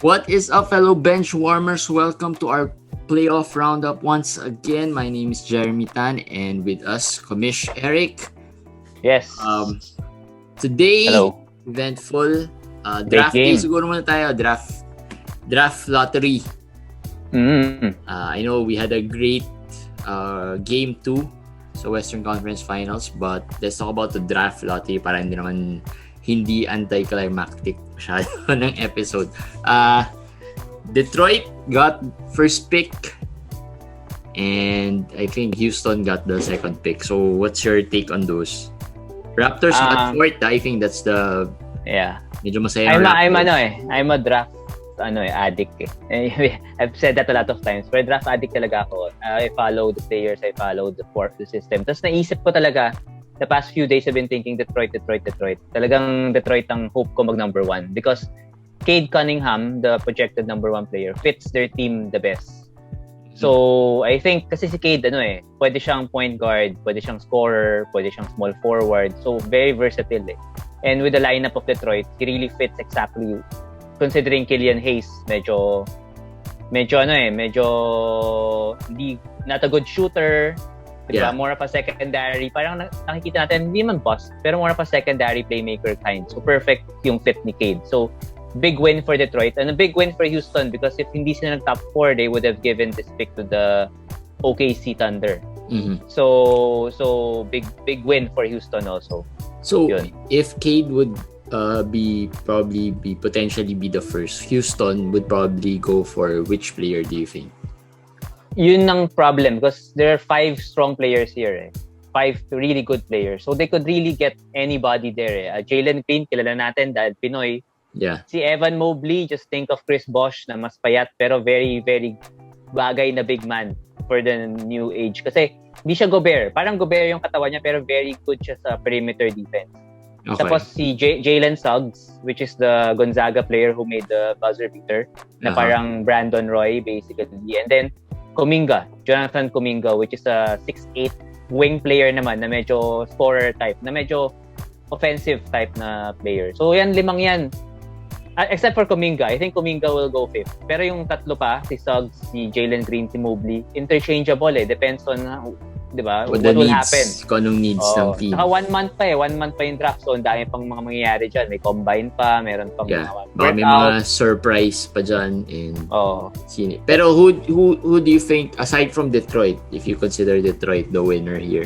What is up, fellow bench warmers? Welcome to our Playoff Roundup once again. My name is Jeremy Tan, and with us, Commish Eric. Yes. Today, Hello. eventful. Draft day siguro muna tayo. Draft lottery. I know we had a great game 2 sa Western Conference Finals, but let's talk about the draft lottery para hindi anticlimactic masyado ng episode. Detroit got first pick and I think Houston got the second pick. So what's your take on those? Raptors got fourth. I think that's the medyo masaya. I'm a draft addict eh. I've said that a lot of times. Pero draft addict talaga ako. I follow the players, I follow the system. Tapos naisip ko talaga the past few days I've been thinking Detroit. Talagang Detroit ang hope ko mag number 1 because Cade Cunningham, the projected number 1 player, fits their team the best. So, I think kasi si Cade pwede siyang point guard, pwede siyang scorer, pwede siyang small forward. So, very versatile eh. And with the lineup of Detroit, he really fits exactly considering Killian Hayes, medyo not a good shooter. Diba? More of a secondary, parang nakikita natin, hindi man bust, pero more of a secondary playmaker kind. So, perfect yung fit ni Cade. So, big win for Detroit and a big win for Houston because if hindi sila nag-top 4, they would have given this pick to the OKC Thunder. So, big win for Houston also. So, if Cade would potentially be the first, Houston would probably go for which player do you think? Yun ang problem because there are 5 strong players here 5 really good players. So they could really get anybody there Jalen Green, kilala natin dahil Pinoy. Yeah. Si Evan Mobley, just think of Chris Bosh na mas payat pero very, very bagay na big man for the new age. Kasi hindi siya Gobert. Parang Gobert yung katawan niya pero very good siya sa perimeter defense. Okay. Tapos si Jalen Suggs, which is the Gonzaga player who made the buzzer beater, na parang Brandon Roy basically. And then Jonathan Kuminga, which is a 6'8" wing player naman na medyo scorer type, na medyo offensive type na player. So yan, 5 yan. Except for Kuminga. I think Kuminga will go 5th. Pero yung tatlo pa, si Suggs, si Jalen Green, si Mobley, interchangeable Depends on, di ba, what will happen. Kung anong needs ng team. Saka 1 month pa 1 month pa yung draft. So, ang dami pang mga mangyayari dyan. May combine pa, meron pang may mga surprise pa dyan. And pero who do you think, aside from Detroit, if you consider Detroit the winner here,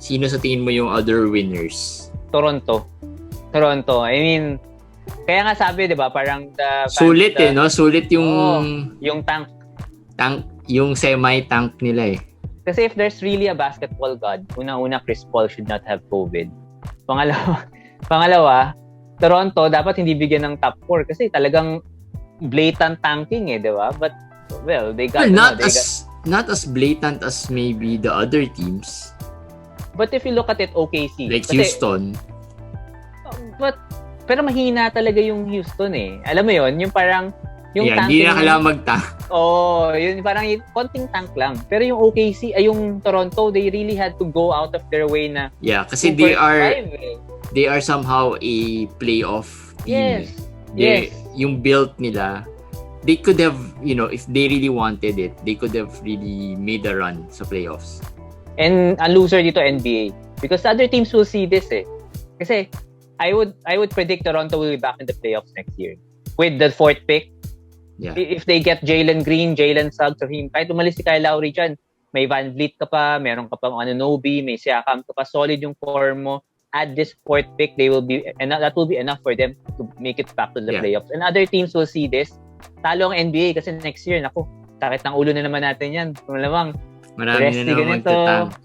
sino sa tingin mo yung other winners? Toronto. I mean, kaya nga sabi, 'di ba, parang sulit no? Sulit yung tank, yung semi-tank nila Kasi if there's really a basketball god, una Chris Paul should not have COVID. Pangalawa, Toronto dapat hindi bigyan ng top 4 kasi talagang blatant tanking 'di ba? But they got not as blatant as maybe the other teams. But if you look at it, OKC, like Houston. Pero mahina talaga yung Houston Alam mo yon, yung parang yung hindi na kailangan mag-tank. Yun parang konting tank lang. Pero yung OKC, yung Toronto, they really had to go out of their way na. Yeah, kasi they are somehow a playoff team. Yes. Yung build nila, they could have, if they really wanted it, they could have really made a run sa playoffs. And a loser dito NBA because other teams will see this Kasi I would predict Toronto will be back in the playoffs next year with the 4th pick. Yeah. If they get Jalen Green, Jalen Suggs, or him, kahit umalis si Kyle Lowry dyan, may Van Vliet ka pa, meron ka pang Anunoby, may Siakam ka pa, solid yung core mo. At this 4th pick, that will be enough for them to make it back to the playoffs. And other teams will see this. Talo ang NBA kasi next year, sakit ng ulo na naman natin yan. Malamang, marami na naman magtatang.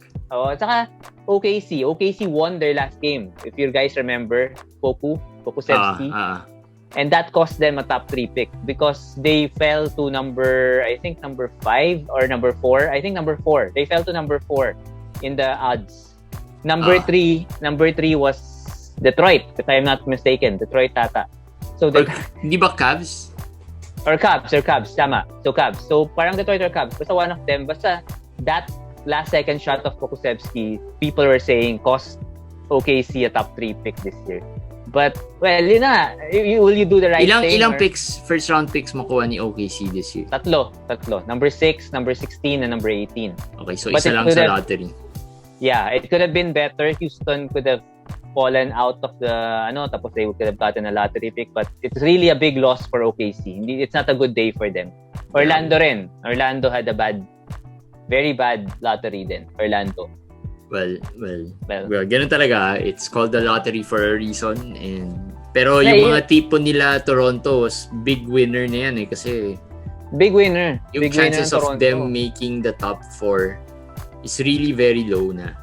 Saka OKC won their last game. If you guys remember, Pokusevski. And that cost them a top 3 pick because they fell to number 5 or number 4. I think number 4. They fell to number 4 in the odds. Number 3 was Detroit, if I'm not mistaken. Detroit tata. So hindi ba Cavs? Or Cavs, tama. So Cavs. So parang Detroit or Cavs. Basta one of them. Basta that last second shot of Pokusevski, people were saying cost OKC a top 3 pick this year. But, well, yun na. Will you do the right thing? Ilang picks, first round picks makuha ni OKC this year? Tatlo. Number 6, number 16, and number 18. Okay, so isa lang sa lottery. Yeah, it could have been better. Houston could have fallen out of the, tapos they could have gotten a lottery pick. But it's really a big loss for OKC. It's not a good day for them. Orlando rin. Orlando had a very bad lottery din. Orlando. Well, ganun talaga. It's called the lottery for a reason. Pero yung mga tipo nila Toronto was big winner na yan kasi big winner. Yung big chances winner of them making the top 4 is really very low na.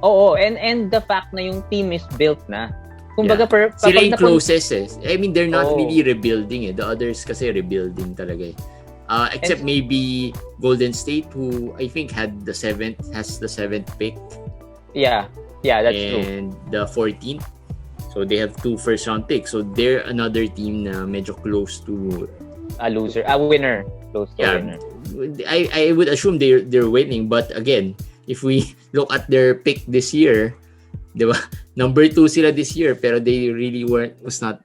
Oo, and the fact na yung team is built na. Kumbaga sila yung closest eh. I mean, they're not really rebuilding eh. The others kasi rebuilding talaga eh. Except maybe Golden State, who I think has the 7th pick. Yeah, that's true. And the 14th. So they have 2 first round picks. So they're another team na medyo close to a winner. Close to a winner. I would assume they're winning, but again, if we look at their pick this year, diba? Number 2 sila this year, pero they really were not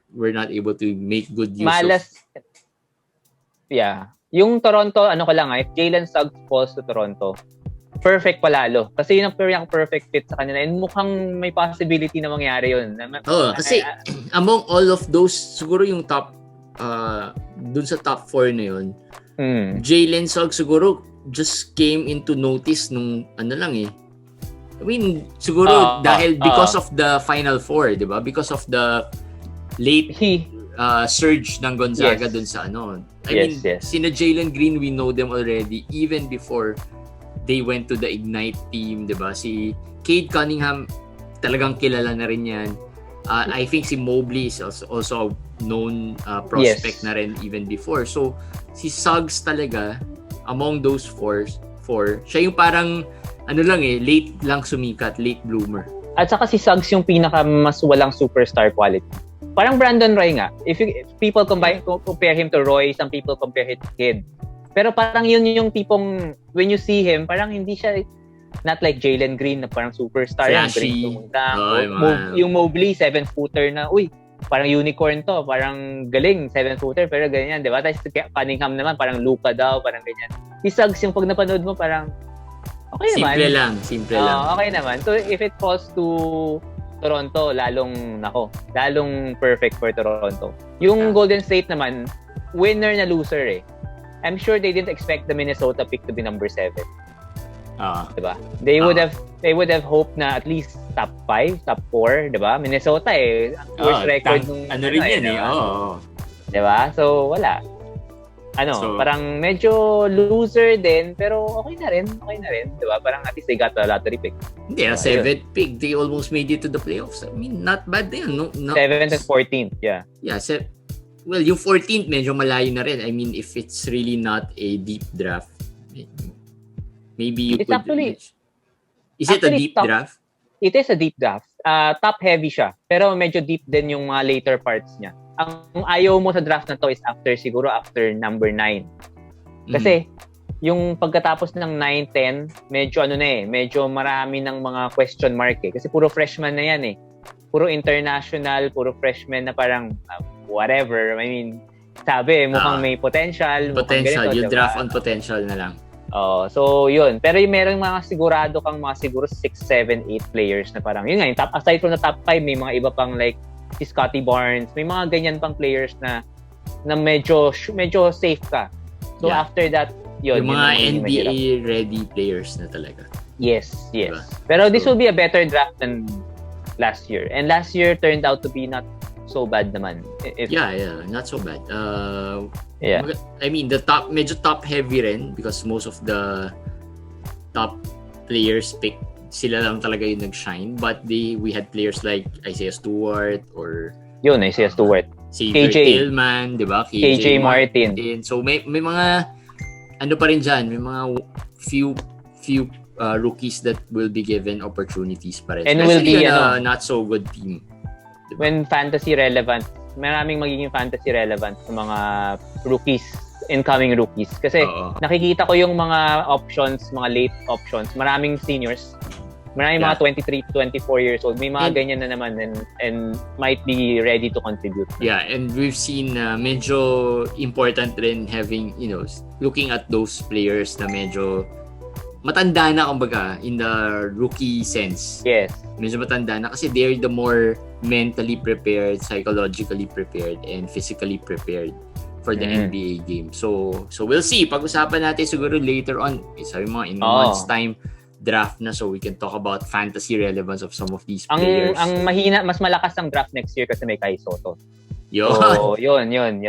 able to make good use of. Yeah. Yung Toronto, if Jalen Suggs falls to Toronto, perfect palalo. Kasi yun ang perfect fit sa kanila. And mukhang may possibility na mangyari yun. Kasi among all of those, siguro yung top, dun sa top 4 na yun, Jalen Suggs siguro just came into notice nung I mean, siguro dahil because of the Final Four, di ba? Because of the late surge ng Gonzaga dun sa sina Jalen Green, we know them already even before they went to the Ignite team, diba? Si Cade Cunningham, talagang kilala na rin yan. I think si Mobley is also known prospect na rin even before. So, si Suggs talaga, among those four, siya yung parang, late lang sumikat, late bloomer. At saka si Suggs yung pinaka mas walang superstar quality. Parang Brandon Roy nga. If people compare him to Roy, some people compare him to Kid. Pero parang yun yung tipong, when you see him, parang hindi siya, not like Jalen Green na parang superstar. Flashy. Yung Mobley, 7-footer na, parang unicorn to, parang galing, 7-footer, pero ganyan, di ba? Tapos Cunningham naman, parang Luka daw, parang ganyan. Si Suggs, yung pag napanood mo, parang, okay naman. Simple lang. Okay naman. So, if it falls to Toronto, lalong perfect for Toronto. Yung Golden State naman, winner na loser eh. I'm sure they didn't expect the Minnesota pick to be number 7. Diba? They would have hoped na at least top 5, top 4, diba? Minnesota worst record nung rin yan Diba? So wala. Parang medyo loser din, pero okay na rin, diba? Parang at least they got a lottery pick. Hindi, 7th pick, they almost made it to the playoffs. I mean, not bad din, no? 7th and 14th, yeah. Yeah, well, yung 14th medyo malayo na rin. I mean, if it's really not a deep draft, maybe you could... Is it a deep draft? It is a deep draft. Top heavy siya, pero medyo deep din yung mga later parts niya. Ang ayaw mo sa draft na to is siguro after number 9. Kasi yung pagkatapos ng 9, 10, medyo marami ng mga question mark eh. Kasi puro freshman na yan eh. Puro international, puro freshman na parang whatever. I mean, sabi mukhang may potential. Potential, you draft on potential na lang. So yun. Pero yung merong mga sigurado kang mga siguro 6, 7, 8 players na parang, yun nga, yung aside from the top 5, may mga iba pang like si Scotty Barnes, may mga ganyan pang players na medyo safe ka. So after that, yung mga NBA ready players na talaga. Yes. Diba? Pero this will be a better draft than last year. And last year turned out to be not so bad naman. Not so bad. I mean, medyo top heavy rin because most of the top players picked sila lang talaga yung nag-shine, but we had players like Isaiah Stewart or Isaiah Stewart, KJ Tillman, di ba? KJ Martin. So may mga pa rin dyan, may mga few rookies that will be given opportunities pa rin. And will be not so good team. Diba? When fantasy relevant, maraming magiging fantasy relevant sa mga rookies, incoming rookies. Kasi nakikita ko yung mga options, mga late options, maraming seniors Maraming mga 23 to 24 years old. May mga ganyan na naman and might be ready to contribute. Yeah, and we've seen medyo important rin having, looking at those players na medyo matanda na, kumbaga, in the rookie sense. Yes. Medyo matanda na kasi they're the more mentally prepared, psychologically prepared, and physically prepared for the NBA game. So we'll see. Pag-usapan natin siguro later on. Sabi mo, in months time, draft na, so we can talk about fantasy relevance of some of these players. Ang mahina, mas malakas ang draft next year kasi may Kai Soto. Yun. So, yun lang.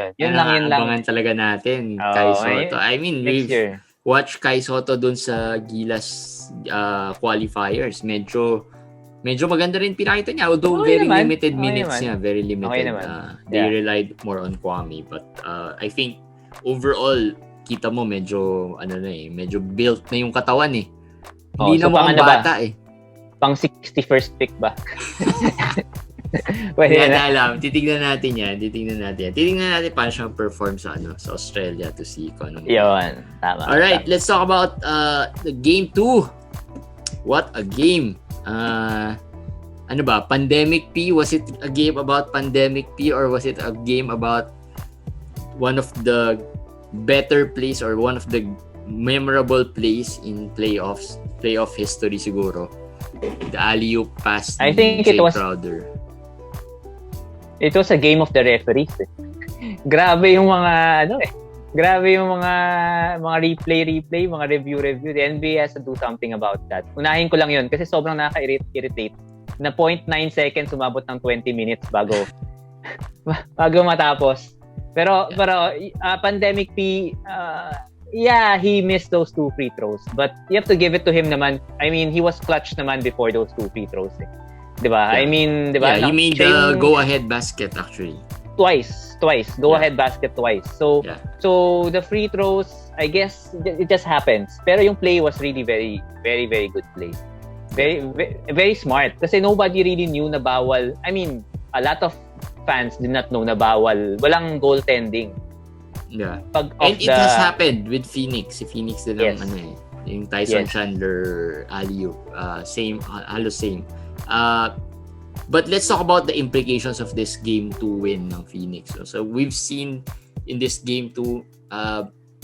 Abangan talaga natin, Kai Soto. I mean, we've watched Kai Soto dun sa Gilas qualifiers. Medyo maganda rin pinakita niya, although limited minutes niya. Very limited. They relied more on Kwame. But I think, overall, kita mo medyo built na yung katawan eh. Hindi na mukhang bata eh. Pang 61st pick ba? Hindi na alam. Titignan natin yan. Titignan natin paano siya perform sa Australia to see kung anong. Yun. Tama. Alright, let's talk about the game 2. What a game. Pandemic P? Was it a game about Pandemic P or was it a game about one of the better plays or one of the memorable plays in playoff history siguro? The alley-oop pass I think Jay Crowder. It was a game of the referees. Grabe yung mga grabe yung mga replay, mga review. The NBA has to do something about that. Unahin ko lang yun kasi sobrang nakaka-irritate na 0.9 seconds umabot ng 20 minutes bago matapos. Pero Pandemic P, he missed those 2 free throws. But you have to give it to him naman. I mean, he was clutch naman before those 2 free throws. Diba? Yeah. I mean, diba? Yeah, he made the go-ahead basket actually. Twice. Go-ahead basket twice. So the free throws, I guess, it just happens. Pero yung play was really very, very, very good play. Very, very, very smart. Kasi nobody really knew na bawal. I mean, a lot of fans did not know na bawal. Walang goaltending. Yeah. And it has happened with Phoenix. Si Phoenix din ang yung Tyson Chandler alley-oop. Halos same. But let's talk about the implications of this game 2 win ng Phoenix. So we've seen in this game 2,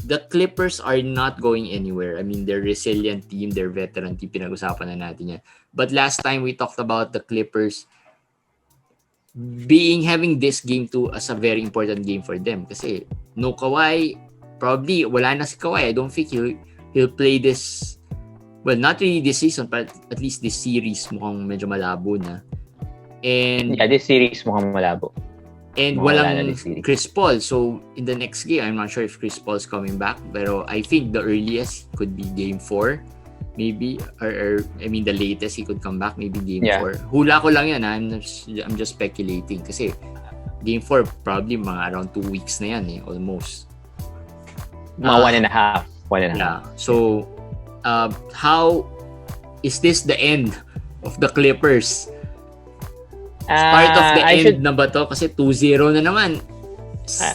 the Clippers are not going anywhere. I mean, they're resilient team, they're veteran team, pinag-usapan na natin yan. But last time we talked about the Clippers having this game 2 as a very important game for them. Kasi no Kawhi, probably wala na si Kawhi. I don't think he'll play this. Well, not really this season, but at least this series mukhang medyo malabo na. And this series mukhang malabo. And walang Chris Paul. So, in the next game, I'm not sure if Chris Paul's coming back. Pero I think the earliest could be game 4. Maybe. Or I mean, the latest he could come back. Maybe game 4. Hula ko lang yan. I'm just speculating. Kasi game 4, probably mga around 2 weeks na yan almost. Mga 1.5. 1.5. Yeah. So, how is this the end of the Clippers? Start of the end na ba to? Kasi 2-0 na naman.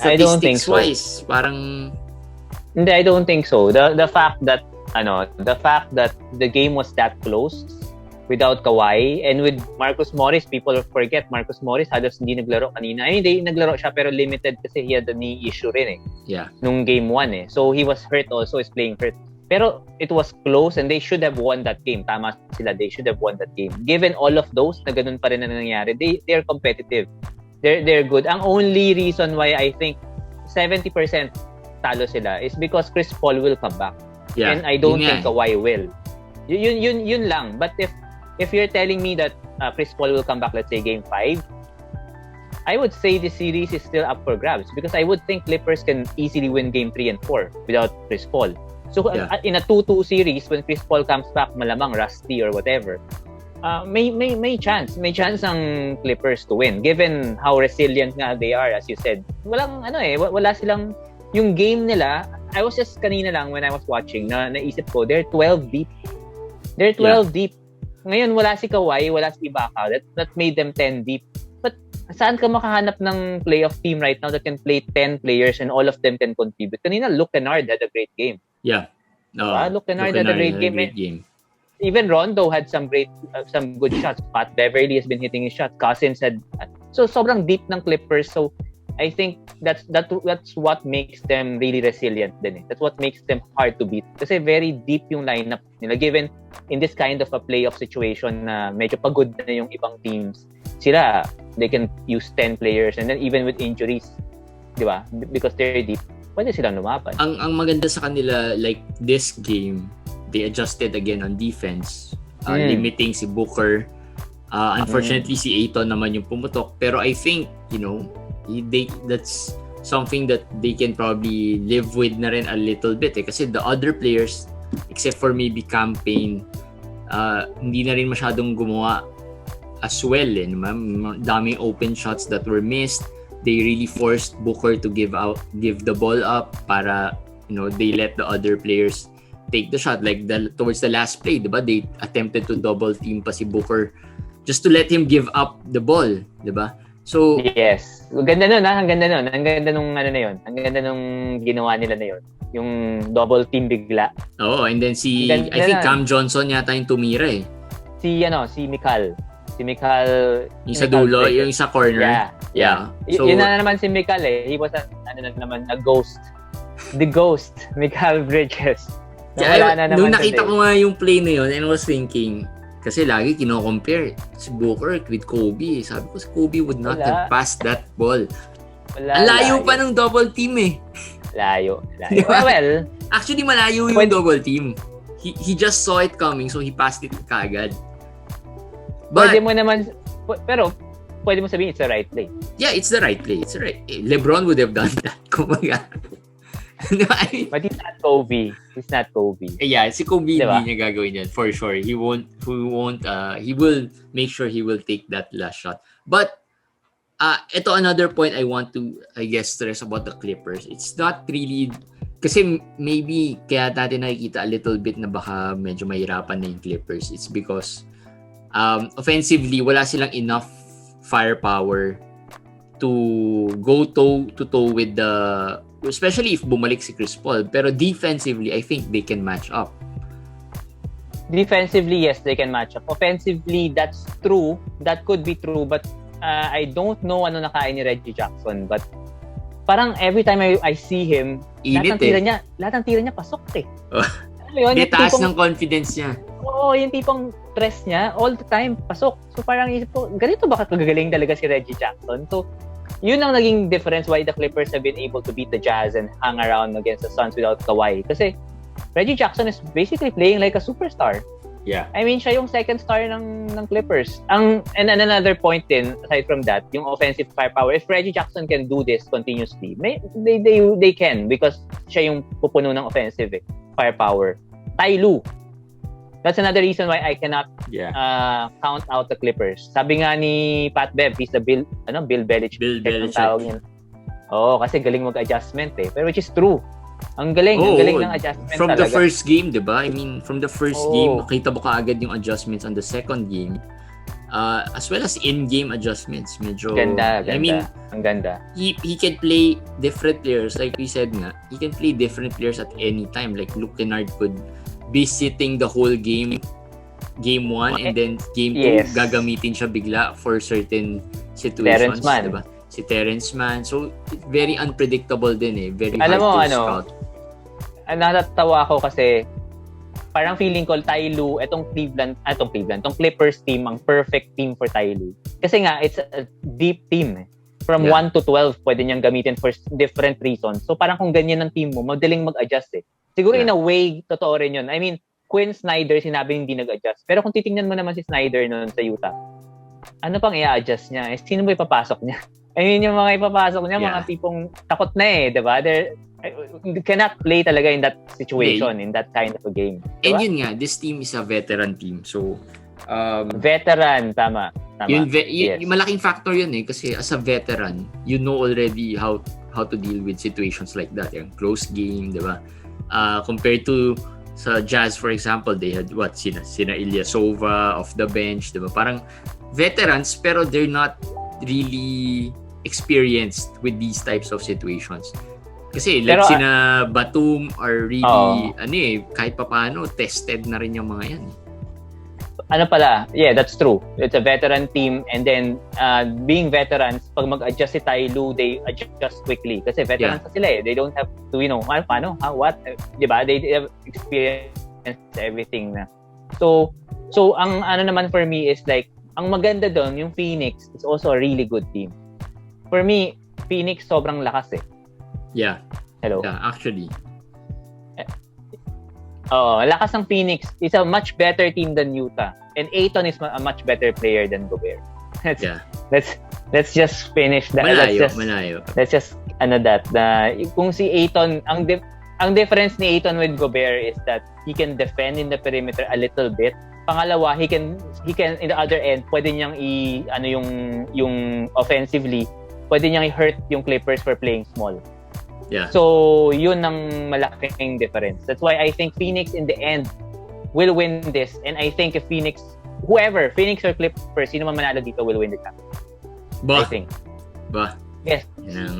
I don't think so. Statistics-wise, parang hindi, I don't think so. The fact that the game was that close without Kawhi and with Marcus Morris, people forget Marcus Morris halos hindi naglaro kanina. I mean, naglaro siya pero limited kasi he had a knee issue rin nung game 1 So he was hurt also, is playing hurt. Pero it was close and they should have won that game. Tama sila, they should have won that game. Given all of those na ganun pa rin na nangyari, they're competitive. They're good. Ang only reason why I think 70% talo sila is because Chris Paul will come back. Yeah, and I don't think Kawhi will. Yun lang. But if you're telling me that Chris Paul will come back, let's say game 5, I would say the series is still up for grabs because I would think Clippers can easily win game 3 and 4 without Chris Paul. So in a 2-2 series, when Chris Paul comes back, malamang rusty or whatever, may chance ang Clippers to win. Given how resilient nga they are, as you said, wala silang yung game nila. I was just kanina lang when I was watching na naisip ko, they're 12 deep. They're 12 deep. Ngayon wala si Kawhi, wala si Ibaka. That made them 10 deep. But saan ka makahanap ng playoff team right now that can play 10 players and all of them can contribute? Kanina, Luke Kennard had a great game. Yeah. Luke Kennard had a great game. even Rondo had some good shots. Pat Beverly has been hitting his shots. Cousins had so sobrang deep ng Clippers. So I think that's what makes them really resilient din. That's what makes them hard to beat. Kasi very deep yung lineup nila. Given in this kind of a playoff situation na medyo pagod na yung ibang teams, sila, they can use 10 players and then even with injuries, di ba? Because they're deep, pwede silang lumaban. Ang maganda sa kanila, like this game, they adjusted again on defense, limiting si Booker. Unfortunately, si Ayton naman yung pumutok. Pero I think, that's something that they can probably live with na rin a little bit. Kasi the other players, except for maybe Campaign, hindi na rin masyadong gumawa as well. Daming open shots that were missed. They really forced Booker to give the ball up para, they let the other players take the shot. Like towards the last play, diba? They attempted to double team pa si Booker just to let him give up the ball, diba? So yes, ang ganda nun. Ang ganda nung ano na 'yon. Ang ganda nung ginawa nila na 'yon. Yung double team bigla. And then I think Cam Johnson yata yung tumira eh. Si Mikal. Yung sa dulo, yung sa corner. Yeah. So, yun na naman si Mikal eh. He was a ghost. The ghost, Mikal Bridges. Nung nakita ko nga yung play na yun, and I was thinking, kasi lagi kino-compare si Booker with Kobe. Sabi ko, si Kobe would not have passed that ball. Ang layo pa ng double team eh. Layo. Diba? Well, actually malayo yung double team. He just saw it coming, so he passed it kaagad. But, pwede mo naman, pero pwede mo sabihin it's the right play. Yeah, it's the right play. It's the right. LeBron would have done that. Kumaga. But he's not Kobe. Yeah, si Kobe diba? Hindi niya gagawin yan for sure. He will make sure he will take that last shot. But ito another point I want to stress about the Clippers. It's not really kasi maybe kaya natin nakikita a little bit na baka medyo mahirapan na yung Clippers. It's because offensively wala silang enough firepower to go toe to toe with especially if bumalik si Chris Paul. Pero defensively, I think they can match up. Defensively, yes, they can match up. Offensively, that's true. That could be true. But I don't know ano nakain ni Reggie Jackson. But parang every time I see him, lahat ng tira niya pasok eh. Hindi, taas ng confidence niya. Oo, yung tipong stress niya, all the time, pasok. So parang isip ko, ganito ba kagagaling talaga si Reggie Jackson? So, yun ang naging difference why the Clippers have been able to beat the Jazz and hang around against the Suns without Kawhi. Kasi Reggie Jackson is basically playing like a superstar. Yeah. I mean, siya yung second star ng Clippers. And another point din, aside from that, yung offensive firepower. If Reggie Jackson can do this continuously, they can because siya yung pupuno ng offensive firepower. Ty Lue. That's another reason why I cannot count out the Clippers. Sabi nga ni Pat Bev, he's the Bill Belichick. Kasi galing mag-adjustment eh. Pero which is true. Ang galing ng adjustment from talaga. The first game, diba? I mean, from the first game, makita mo kaagad yung adjustments on the second game. As well as in-game adjustments. Medyo, Ganda. I mean, ang ganda. He can play different players. Like we said nga, he can play different players at any time. Like Luke Kennard could be sitting the whole game 1 and then game 2 gagamitin siya bigla for certain situations, diba? Si Terrence Mann. So very unpredictable din eh. Very hard to scout. Natatawa ako kasi parang feeling ko Ty Lue, itong Clippers team ang perfect team for Ty Lue. Kasi nga it's a deep team eh. From 1 to 12 pwede niyang gamitin for different reasons. So parang kung ganyan ang team mo, madaling mag-adjust eh. Siguro in a way, totoo rin yun. I mean, Quinn Snyder, sinabi hindi nag-adjust. Pero kung titingnan mo naman si Snyder noon sa Utah, ano pang i-adjust niya? Sino ba ipapasok niya? I mean, yung mga ipapasok niya, mga tipong takot na eh, diba? You cannot play talaga in that situation, in that kind of a game. Diba? And yun nga, this team is a veteran team. So, veteran, tama. Yung malaking factor yun eh, kasi as a veteran, you know already how to deal with situations like that. Yung close game, diba? Compared to sa Jazz, for example, they had sina Ilyasova off the bench, diba? Parang veterans pero they're not really experienced with these types of situations. Kasi like sina Batum are really kahit papaano tested na rin yung mga yan. Yeah, that's true. It's a veteran team, and then being veterans, pag mag-adjust si Ty Lue, they adjust quickly. Kasi veterans na sila eh. They don't have to, paano, what? Diba? They have experienced everything na. So ang naman for me is like, ang maganda doon, yung Phoenix is also a really good team. For me, Phoenix sobrang lakas eh. Yeah. Hello? Yeah, actually. Lakas ng Phoenix is a much better team than Utah. And Ayton is a much better player than Gobert. Let's just finish that. Malayo. Let's just kung si Ayton, ang difference ni Ayton with Gobert is that he can defend in the perimeter a little bit. Pangalawa, he can in the other end, pwede niyang yung offensively, pwede niyang i-hurt yung Clippers for playing small. Yeah. So, yun ang malaking difference. That's why I think Phoenix in the end will win this. And I think if Phoenix or Clippers, sino man manalo dito will win the championship. I think. Yes.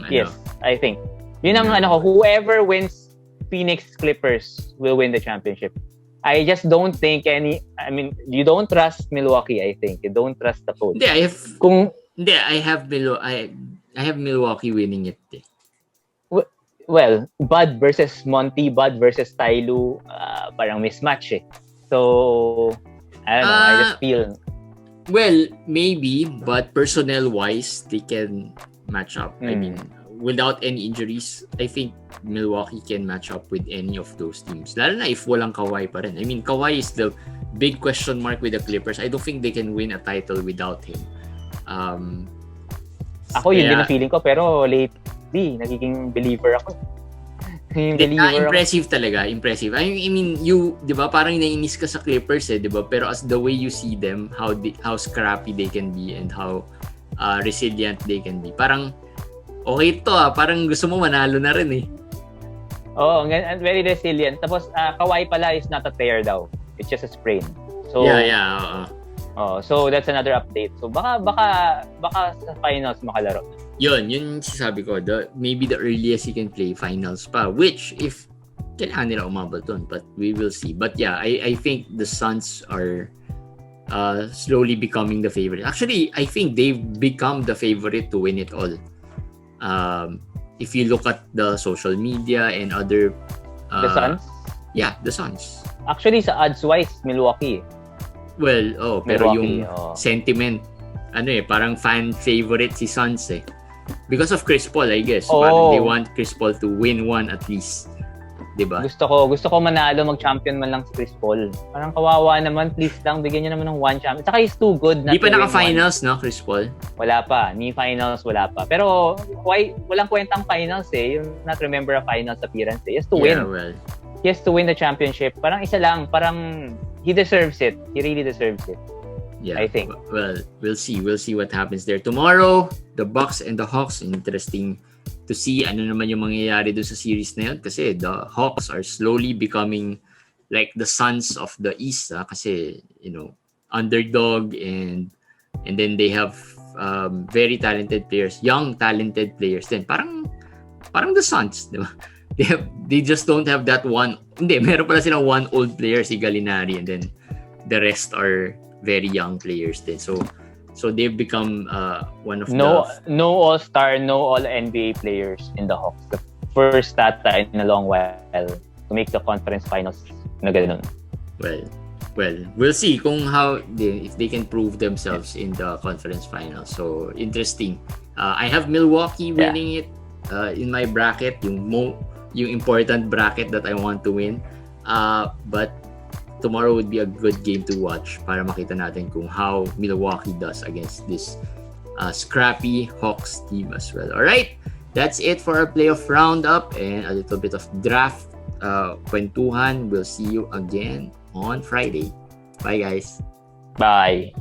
Yes, I think. Yun ang whoever wins Phoenix Clippers will win the championship. I just don't think you don't trust Milwaukee, I think. You don't trust the coach. I have Milwaukee winning it. Well, Bud versus Monty, Bud versus Ty Lue, parang mismatch eh. So, I don't know, I just feel... Well, maybe, but personnel-wise, they can match up. I mean, without any injuries, I think Milwaukee can match up with any of those teams. Lalo na if walang Kawhi pa rin. I mean, Kawhi is the big question mark with the Clippers. I don't think they can win a title without him. Ako, yun din ang feeling ko, pero lately, nagiging believer ako. Impressive talaga. Impressive. I mean, di ba, parang naiinis ka sa Clippers di ba? Pero as the way you see them, how scrappy they can be and how resilient they can be. Parang, okay to parang gusto mo manalo na rin eh. Very resilient. Tapos, Kawhi pala is not a tear daw. It's just a sprain. So, yeah. So that's another update. So baka sa finals makalaro. Yun sabi ko. Maybe the earliest he can play finals pa. Which, if kailangan nila umabot doon. But we will see. But yeah, I think the Suns are slowly becoming the favorite. Actually, I think they've become the favorite to win it all. If you look at the social media and other... the Suns? Yeah, the Suns. Actually, sa odds-wise, Milwaukee. Well, pero yung sentiment, parang fan favorite si Suns eh. Because of Chris Paul, I guess. Parang they want Chris Paul to win one at least. Diba? Gusto ko manalo, mag-champion man lang si Chris Paul. Parang kawawa naman, please lang, bigyan niyo naman ng one champion. Saka he's too good na. Di pa naka-finals, no, Chris Paul? Wala pa. Ni finals, wala pa. Pero, walang kwentang finals eh. Yung not remember a finals appearance eh. He has to win. Well. He has to win the championship. Parang isa lang. Parang, he deserves it. He really deserves it. Yeah, I think. Well, we'll see. We'll see what happens there. Tomorrow, the Bucks and the Hawks. Interesting to see ano naman yung mangyayari doon sa series na yun. Kasi the Hawks are slowly becoming like the Suns of the East. Kasi, underdog and then they have very talented players. Young, talented players din. Parang the Suns, di ba? They just don't have that one. Hindi, meron pala silang one old player, si Gallinari, and then the rest are very young players din. So they've become one of no all-star, no all-NBA players in the Hawks. The first data in a long while to make the conference finals na ganun. Well, we'll see kung if they can prove themselves in the conference finals. So interesting. I have Milwaukee winning it in my bracket, yung important bracket that I want to win. But tomorrow would be a good game to watch para makita natin kung how Milwaukee does against this scrappy Hawks team as well. Alright, that's it for our playoff roundup and a little bit of draft kwentuhan. We'll see you again on Friday. Bye guys. Bye.